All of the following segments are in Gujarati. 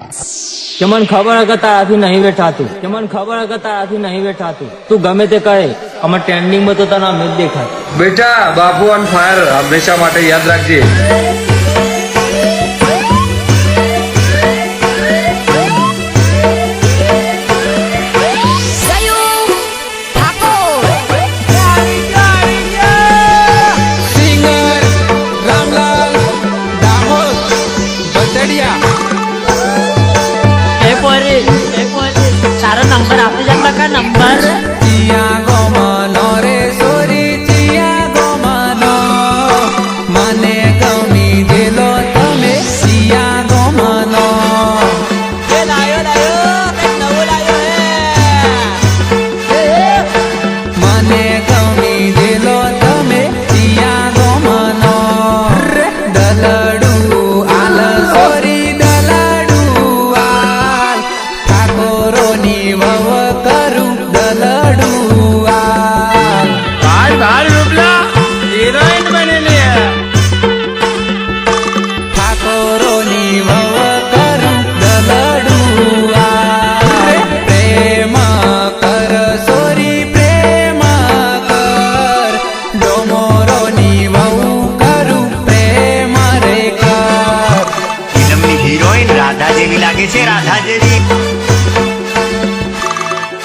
કે મને ખબર કે તારાથી નહીં બેઠાતું, કે મને ખબર કે તારાથી નહીં બેઠાતું. તું ગમે તે કહે, અમાર ટ્રેન્ડિંગમાં તો તને અમે જ દેખાય. બેટા બાપુ ઓન ફાયર હંમેશા માટે યાદ રાખજે. सारा नंबर आपने जाता का नंबर चिया गोमनो रे सोरी चिया गोमनो मने गमी दिलो तमे चिया गोमनो ये लायो नवो लायो हे मने गमी दिलो तमे चिया गोमनो दलडू आल सोरी दलडू आल ठाकोरोनी वव करू दलडू आल ભાઈ રૂપલા હિરોઈન બનેલી હે. ઠાકોરોની વવ કરું દલડુ આલ પ્રેમ કર સોરી પ્રેમ કર ડોમોરોની વવ કરું પ્રેમ રે કર. ફિલ્મની હિરોઈન રાધા જેવી લાગે છે, રાધા જેવી.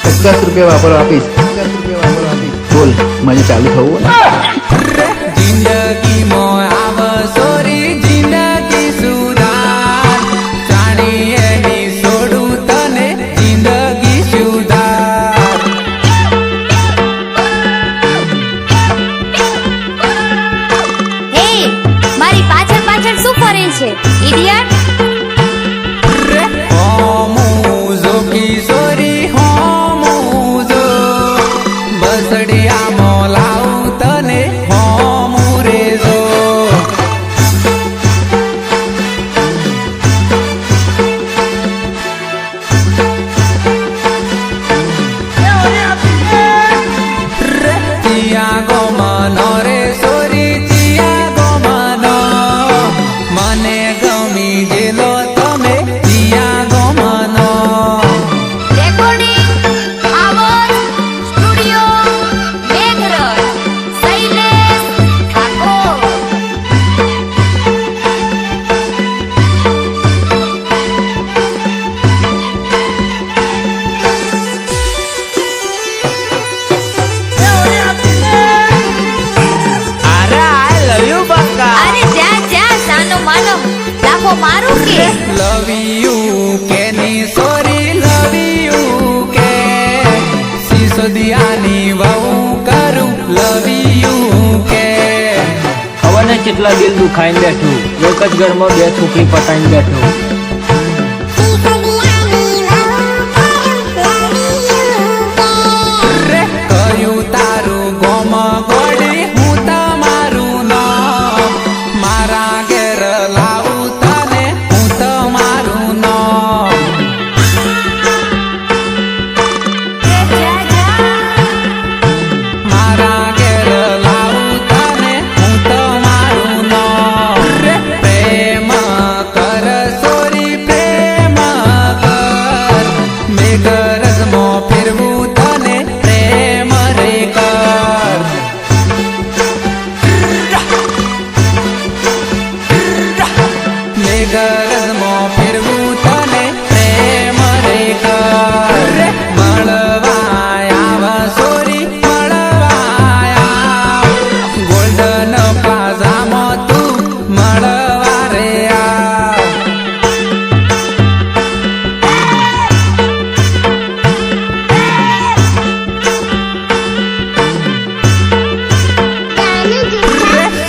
50 રૂપિયા વાપરો આપીશ. બોલ મારે ચાલુ થવું ને. જિંદગી મો આવ સોરી જિંદગી સુધાર જાણી એની છોડું તને જિંદગી સુધાર. હે મારી પાછળ પાછળ શું ફરે છે ઇડિયટ? હોમુઝો કિશોરી હોમુઝો બસડિયા મોલાવું તને હોમુ રેજો. ચિયા ગોમનો રે સોરી ચિયા ગોમનો મને ગમી ગયેલો તમે ચિયા ગોમનો. રેકોર્ડિંગ આવાજ સ્ટુડિયો મેઘરજ શૈલેષ ઠાકોર. અરે આઈ લવ યુ બકા. અરે જા જા સાનો માનો લાફો મારું કે લવ યુ કે ની સોરી લવ યુ કે સિસોદિયાની વહુ કરું લવ યુ કે. ખબર ને કેટલા દિલ દુખાઈને બેઠું, એક જ ઘરમાં બે છોકરી પટાઈને બેઠું. રે કયું તારું ગોમ ગોડી હું તમારું નામ મારા ઘેર લાવું તને હું તમારું નામ. જા જા મારા ઘેર લાવું તને હું તમારું નામ. રે પ્રેમ કર સોરી પ્રેમ કર મેઘરજમાં ફેરવું તને પ્રેમ રે કર. મેઘરજમાં ફેરવું તને પ્રેમ રે કર. મળવા આવ સોરી મળવા આવ ગોલ્ડન પ્લાઝામાં તું મળવા રે આવ.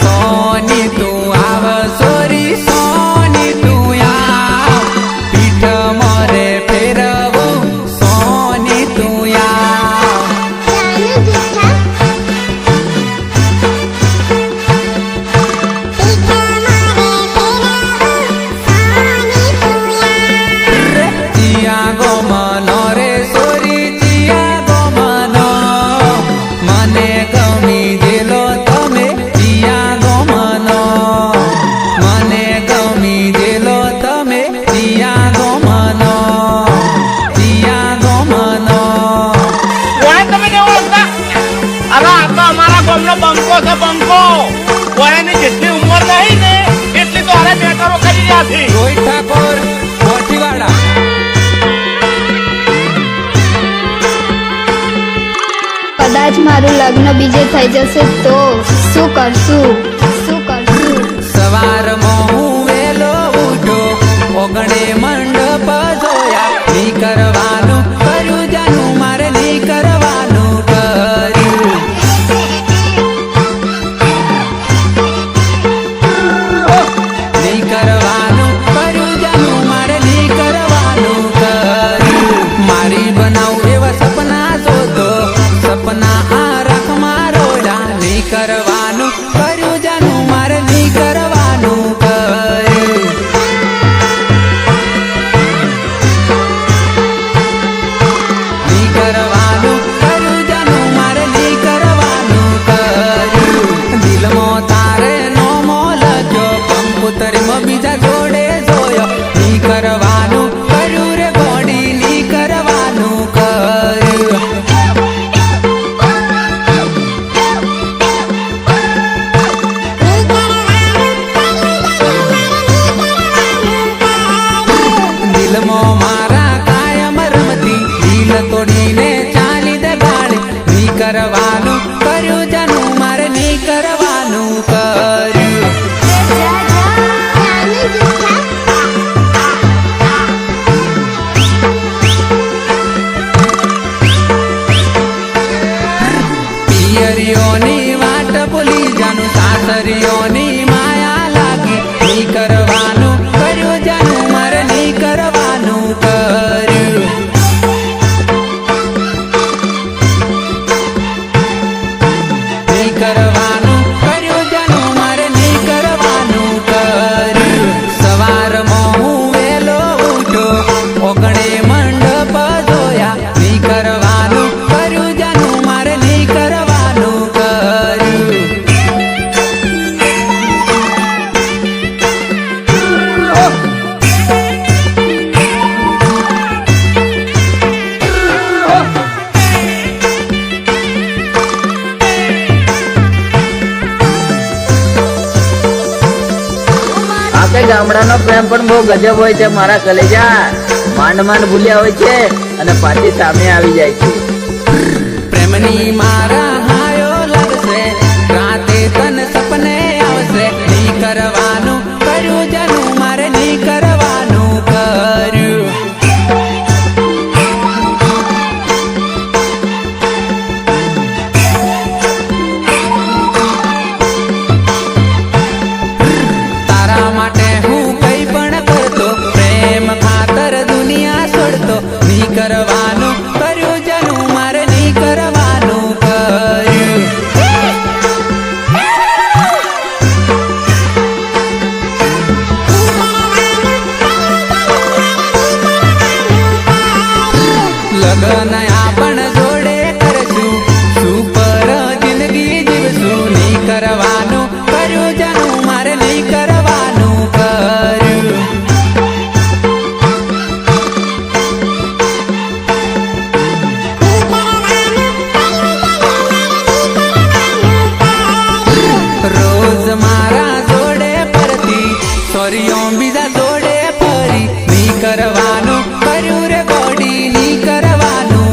સોની તું આવ સોરી સોની તું આવ ક્યાંથી રોહિત ઠાકોર કોઠીવાડા. કદાચ મારું લગ્ન બીજે થઈ જશે તો શું કરશું સવારમાં હું વેલો ઉઠો, ઓગણે મંડપ જોયા, ની કરવાનું કર્યું જાનું મારે ની કરવાનું કર્યું. ની કરવાનું કર્યું જાનું મારે ની કરવાનું કર્યું. મારી બનાવું એવા સપના શોધો, સપના આ રાખમાં રોયા, ની કરવાનું કર્યું જાનું મારે ની કરવાનું કર્યું. ની કરવાનું કર્યું જાનું મારે ની કરવાનું કર્યું. દિલમાં તારે નોમો લખ્યો, કંકોતરીમાં બીજા જોડે જોયો, ની કરવાનું કર્યું રે ગોડી, ની કરવાનું કર્યું. દિલમાં મારા કાયમ રમતી, દિલ તોડીને ચાલી દે ગાડી, ની કરવાનું કર્યું જાનું મારે ની કરવાનું કર્યું. પિયરીઓની વાટ ભૂલી જાનું, સાસરીઓની માયા લાગી, ની કરવાનું કર્યું જાનું મારે ની કરવાનું કર્યું. ની કરવાનું કર્યું જાનું મારે ની કરવાનું કર્યું. સવારમાં હું વેલો ઉઠો, ઓગણે મંડપ જોયા, ની કરવાનું કર્યું જાનું મારે ની કરવાનું કર્યું. આપે ગામડાનો પ્રેમ પણ બહુ ગજબ હોય છે મારા કલેજા. માંડ ભૂલ્યા હોય છે અને પાછી સામે આવી જાય છે. પ્રેમની મારા હાયો લાગશે, રાતે તન સપને આવશે, ની કરવાનું કર્યું જાનું મારે ની કરવાનું કર્યું. તારા માટે હું કઈ પણ કરતો, પ્રેમ ખાતર દુનિયા છોડતો, ની કરવાનું કર્યું જાનું મારે ની કરવાનું કર્યું. લગન આપણ જોડે કરશું, સુપર જિંદગી જીવશું, ની કરવાનું કર્યું જાનું મારે ની કરવાનું કર્યું. રોજ મારા જોડે ફરતી, સોરીઓ બીજા જોડે ફરી, ની કરવાનું કર્યું રે ગોડી, ની કરવાનું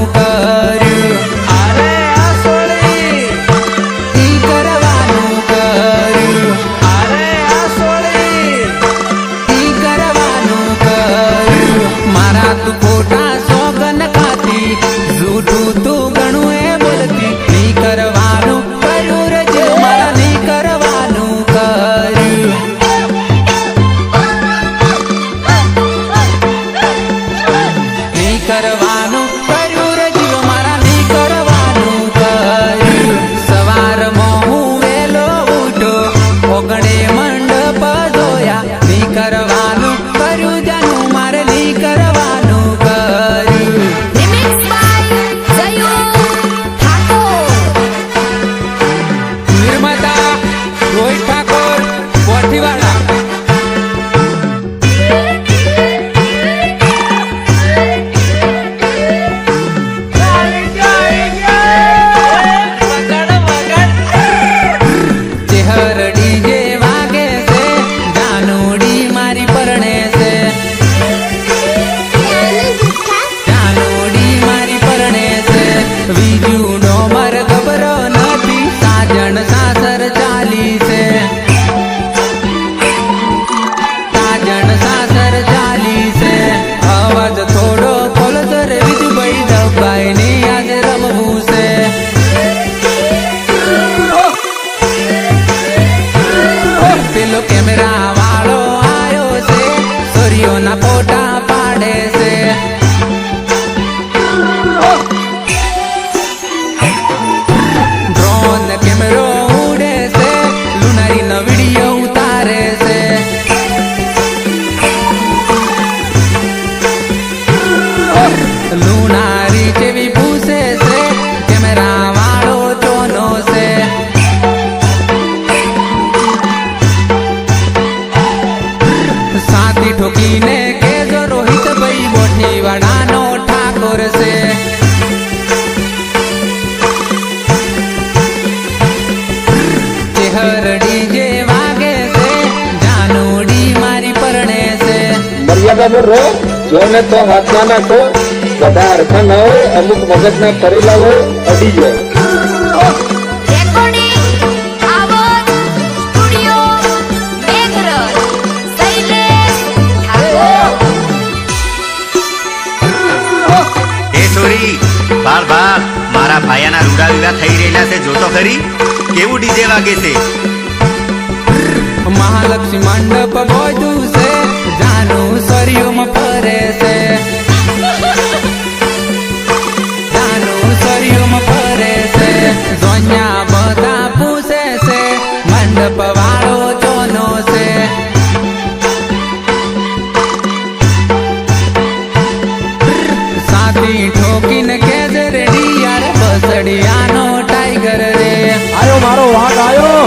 છોકરીઓના ફોટા પાડે છે. ડ્રોન કેમેરો ઉડે છે, લુનારીનો વિડીયો ઉતારે છે. લુનારી જેવી પૂછે છે, કેમેરા વાળો ચોનો છે. સાથી ઠોકીને કેજો રોહિત ભાઈ બોટની વાડાનો ઠાકોર છે. ચેહર ડીજે વાગે છે, જાનુડી મારી પરણે છે. મર્યાદામાં રહો, જોને તો હાથમાં નાખો. બધા અર્થા ના હોય, અમુક મગજના કરેલા હોય, અડી જાય. રેકોર્ડિંગ આવત સ્ટુડિયો મેઘરજ શૈલેષ ઠાકોર. એ છોરી બાળ બાળ, મારા ભાયાના રૂડા રૂડા થઈ રહેલા છે, જોતો ખરી કેવું ડીજે વાગે છે. મહાલક્ષ્મી મંડપ બોધું છે, જાનુ સરિયોમાં ફરે છે. જાનુ સરિયોમાં ફરે છે, જોન્યા બધા પૂછે છે, મંડપ વાળો ચોનો છે. સાથી ઠોકીને કેજ રેડી યાર, બસડિયાનો ટાઈગર રે. આયો મારો વાઘ આયો,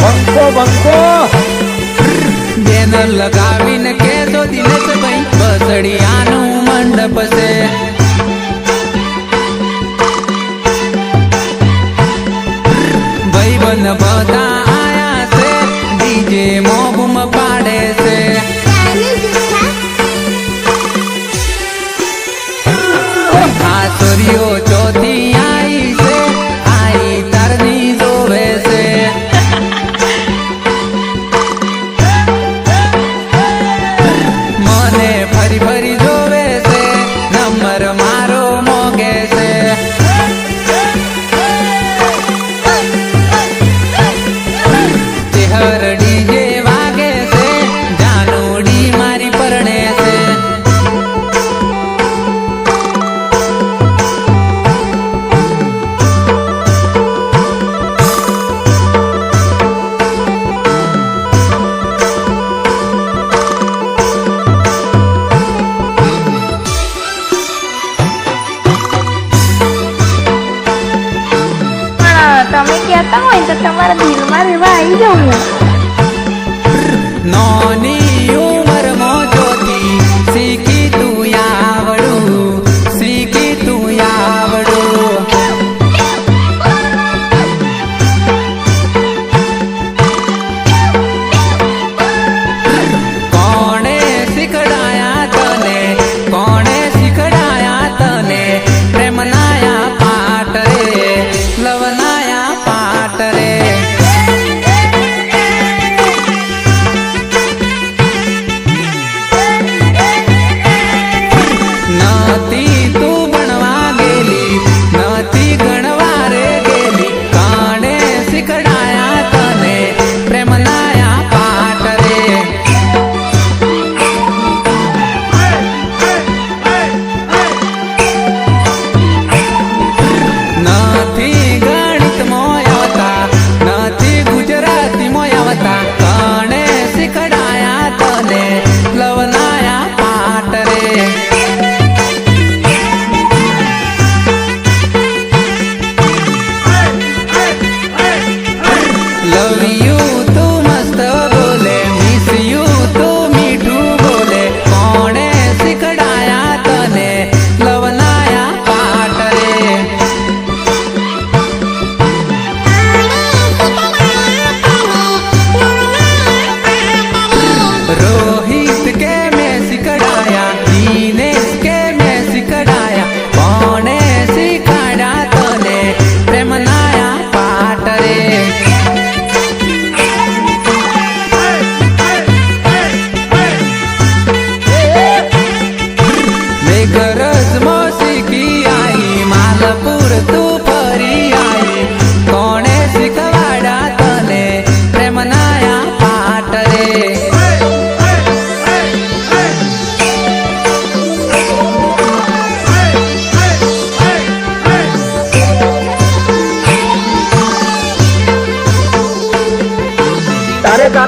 બંકો બંકો. બેનર લગાવીને કેજો દિનેશભાઈ, બસડિયાનું મંડપ છે. ભાઈબંધ બધા આયા છે, ડીજે મોબુમ પાડે છે. આ છોરીઓ ચોથી આઈ છે, આઈ તારની જોવે છે. મને ફરી ફરી જોવે છે, નંબર મારો મોગે છે. ચેહર ડીજે વાગે છે, જાનુડી મારી પરણે છે. તમે કહેતા હોય તો તમારા દિલમાં રહેવા આવી જાઉં હું. નોની ઉંમરમાં જોતી શીખી તું આવડું, શીખી તું આવડું. કોણે શીખડાયા તને, કોણે શીખડાયા તને, પ્રેમનાયા પાટ રે, લવનાયા પાટ રે.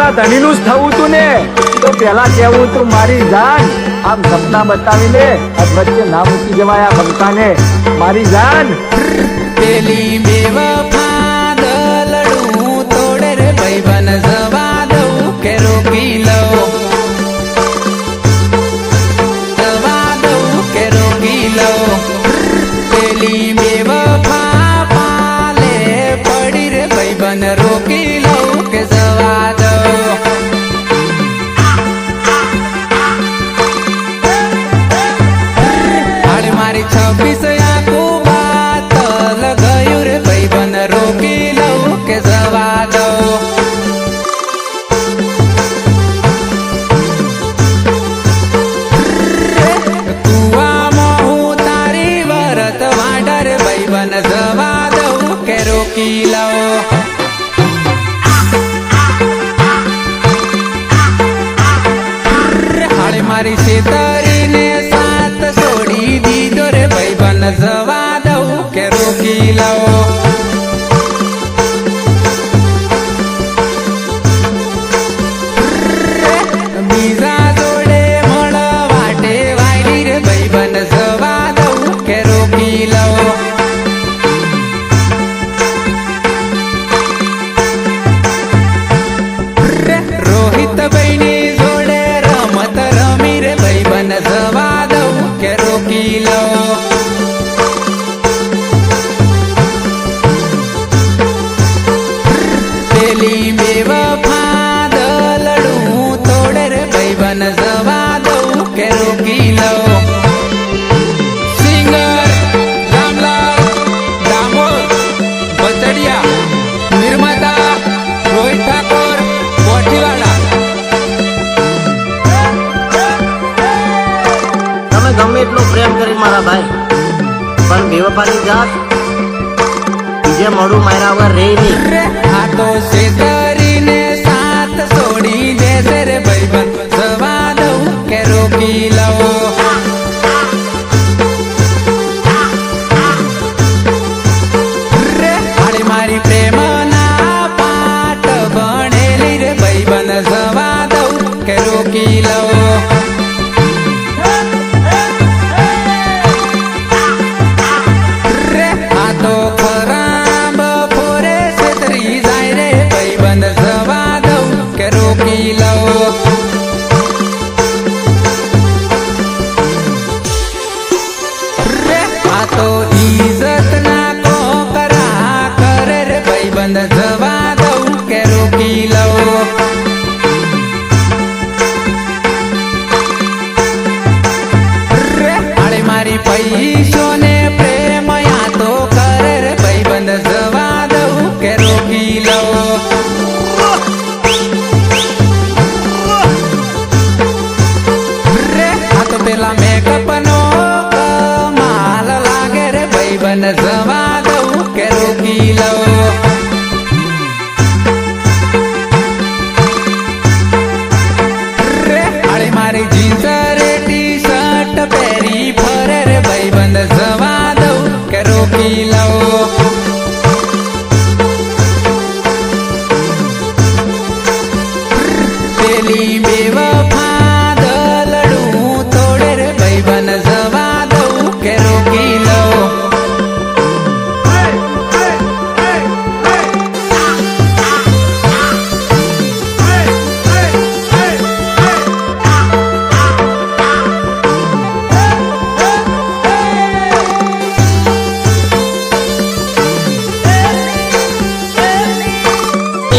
મારા ધણીનું જ થવું તું ને તો પેલા કેવું તું મારી જાન આમ સપના બતાવીને આ વચ્ચે ના મૂકી જવાય આ બંકાને મારી જાન પેલી બેવફા દલડું તોડે રે ભાઈબંધ જવા દઉં કે રોકી લઉં જવા દઉં કે રોકી લઉં પેલી બેવફા પાલે પડી રે ભાઈબંધ રોકી લઉં કે જવા દઉં હાડ મારી 26 આખું બાતલ ગયું રે ભાઈબંધ રોકી લઉં કે જવા દઉં કુવામાં હું તારી વરત વાડર ભાઈબંધ જવા દઉં કે રોકી લઉં હાડે મારી છેતરીને સાથ છોડી દીધો રે ભાઈબંધ જવા દઉં કે રોકી લઉં બીજા જોડે મળવાટે વાયરી રે ભાઈબંધ જવા દઉં કે રોકી લઉં રોહિત ભાઈની જોડે રમત રમી રે ભાઈબંધ જવા દઉં કે રોકી લઉં પેલી બેવફા દલડું તોડે રે ભાઈબંધ જવા દઉં કે રોકી લઉં સિંગર રામલાલ ડામોર બચડિયા નિર્માતા રોહિત ઠાકોર કોઠીવાડા તમે ગમે એટલો પ્રેમ કરી મારા ભાઈ પણ બેવફાની જાત બીજે મોડું માર્યા વગર રહી નહીં આ તો છેતરીને સાથ છોડી દેશે રે ભાઈબંધ જવા દઉં કે રોકી લઉં હાડી મારી પ્રેમના પાઠ ભણેલી રે ભાઈબંધ જવા દઉં કે રોકી લઉં આ તો ખરાબ ફોરે છેતરી જાય રે ભાઈબંધ જવા દઉં કે રોકી લઉં આ તો ઈજ્જત ના કોકરા કરે રે ભાઈબંધ જવા દઉં કે રોકી લઉં હાડે મારી પૈસો ને પ્રેમ યા તો કરે રે ભાઈબંધ જવા દઉં કે રોકી લઉં આ તો પેલા મેકઅપ નો કમાલ લાગે રે ભાઈબંધ જવા દઉં કે રોકી લઉં હાડે મારી જીન્સ રે ટી શર્ટ પહેરી ફરે રે ભાઈબંધ જવા દઉં કે રોકી લઉં પેલી બેવફા દલડું તોડે રે ભાઈબંધ જવા દઉં કે રોકી લઉં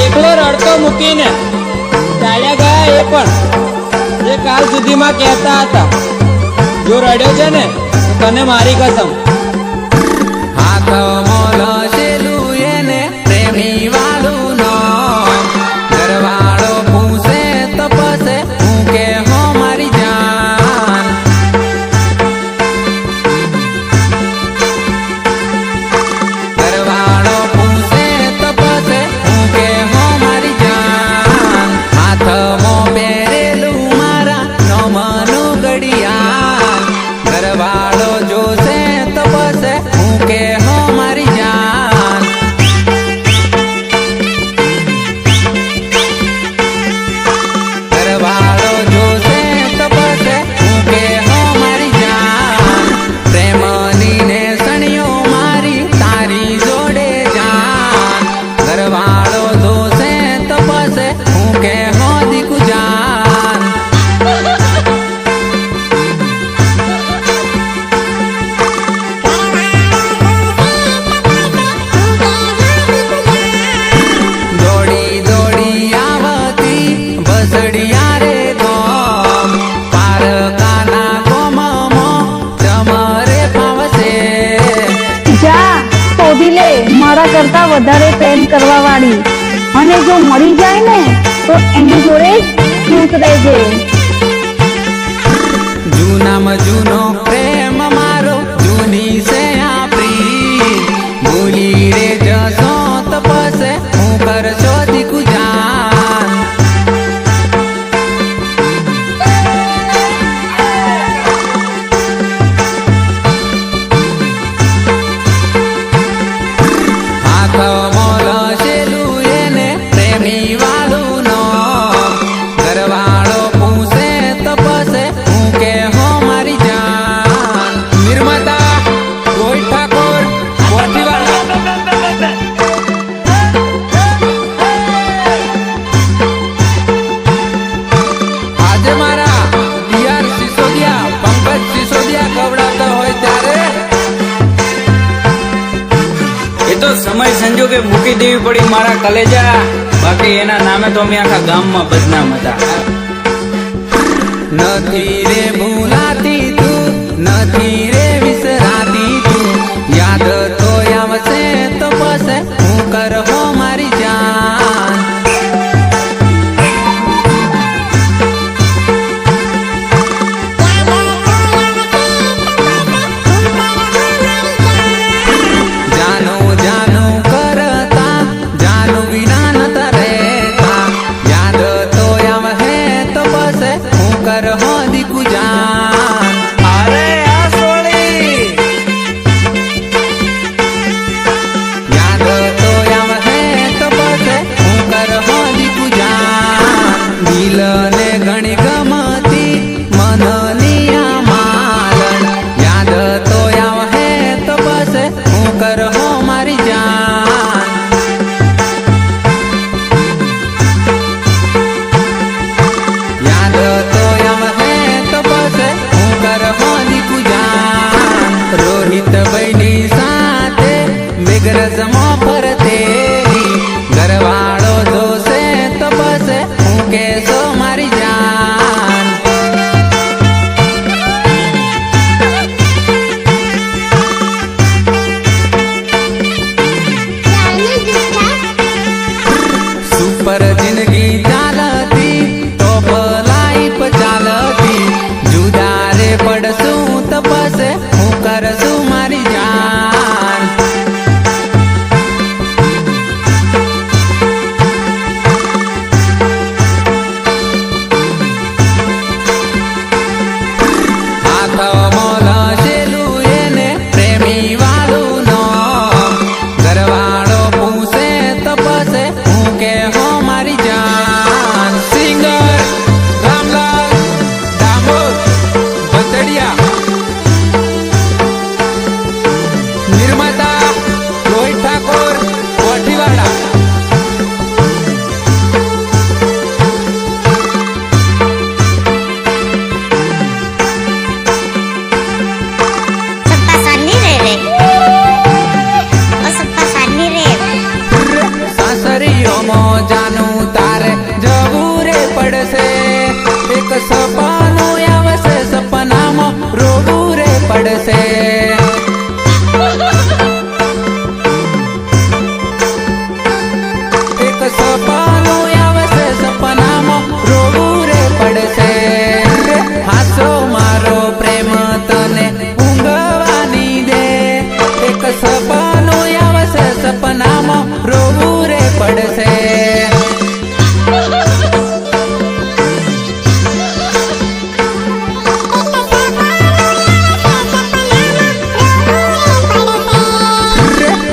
એકલો રડતો મૂકીને ચાલ્યા ગયા એ પણ જે કાલ સુધીમાં કહેતા હતા જો રડ્યો છે ને તો તને મારી કસમ હાથ મોલશેલું એને પ્રેમી વાળું નો ઘરવાળો પૂછે તો પસે હું કે હો મારી જાન ઘરવાળો પૂછે તો પસે હું કે હો મારી જાન હાથમાં પહેરેલું મારા નોમનું ઘડિયાળ ઘરવાળો જોશે તો પસે હું કે હો મારી જાન વધારે પ્રેમ કરવા વાળી, અને જો મળી જાય ને તો એની જોડે ખુશ રહેજે. જૂનામાં જૂનો પ્રેમ મારો, જૂની છે આપણી, ભૂલી રે જશો તો પછી હું કરશો દીકુ જાન. હાથ મોલશેલું એને પ્રેમી વાળું નો, ઘરવાળો પૂછે તો પછી હું કે હો મારી જાન. નિર્માતા રોહિત ઠાકોર કોઠીવાળા. આજે મારા ડીઆર સિસોદિયા, પંકજ સિસોદિયા ગવડાવતા હોય ત્યારે એ તો સમય સંજોગે મૂકી દેવી પડી મારા કલેજા, બાકી એના નામે તો અમે આખા ગામમાં બદનામ હતા. નથી રે ભૂલાતી તું, નથી રે વિસરાતી તું, યાદ તો આવશે તો પછી હું કરહો મારી જાન. જાનું જાનું કરતા જાનું વિના નતા રહેતા, યાદ તો આવશે તો પછી હું કરહો દીકુ જાન. અરે આ સોળી યાદ તો આવશે તો પછી હું કરહો દીકુ જાન. દિલને ઘણી ગમતી મનની આ માલણ, યાદ તો આવશે તો પછી હું કરહો મારી જાન. યાદ તો આવશે તો પછી હું કરહો દીકુ જાન. રોહિત ભાઈની સાથે મેઘરજમાં ફરતેરી, ઘરવાળો જોશે તો પછી હું કેશો મારી જાન. સુપર જિંદગી ચાલતી, ટોપ લાઈફ ચાલતી, જુદા રે પડશું તો પછી હું કરશું મારી જાન. હાથ મોલશેલું એને પ્રેમી વાળું નો, ઘરવાળો પૂછે તો પછી હું કે હો મારી જાન. સિંગર રામલાલ ડામોર ભતડિયા. નિર્માતા રોહિત ઠાકોર કોઠીવાડા. સપ્પા સાની રે રે ઓ સપ્પા સાની રે. સાસરીઓમાં જાનું તારે જવું રે પડશે, એક સપનું આવશે સપનામાં રોવું રે પડશે. એક સપનું આવશે સપનામાં રોવું રે પડશે. હાસો મારો પ્રેમ તને ઊંઘવાની દે, એક સપનું આવશે સપનામાં રોવું રે પડશે.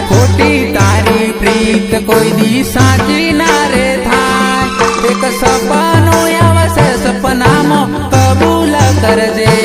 ખોટી તારી પ્રીત કોઈ દી સાચી ના રે થાય, એક સપનું આવશે સપનામાં કબૂલ કરજે.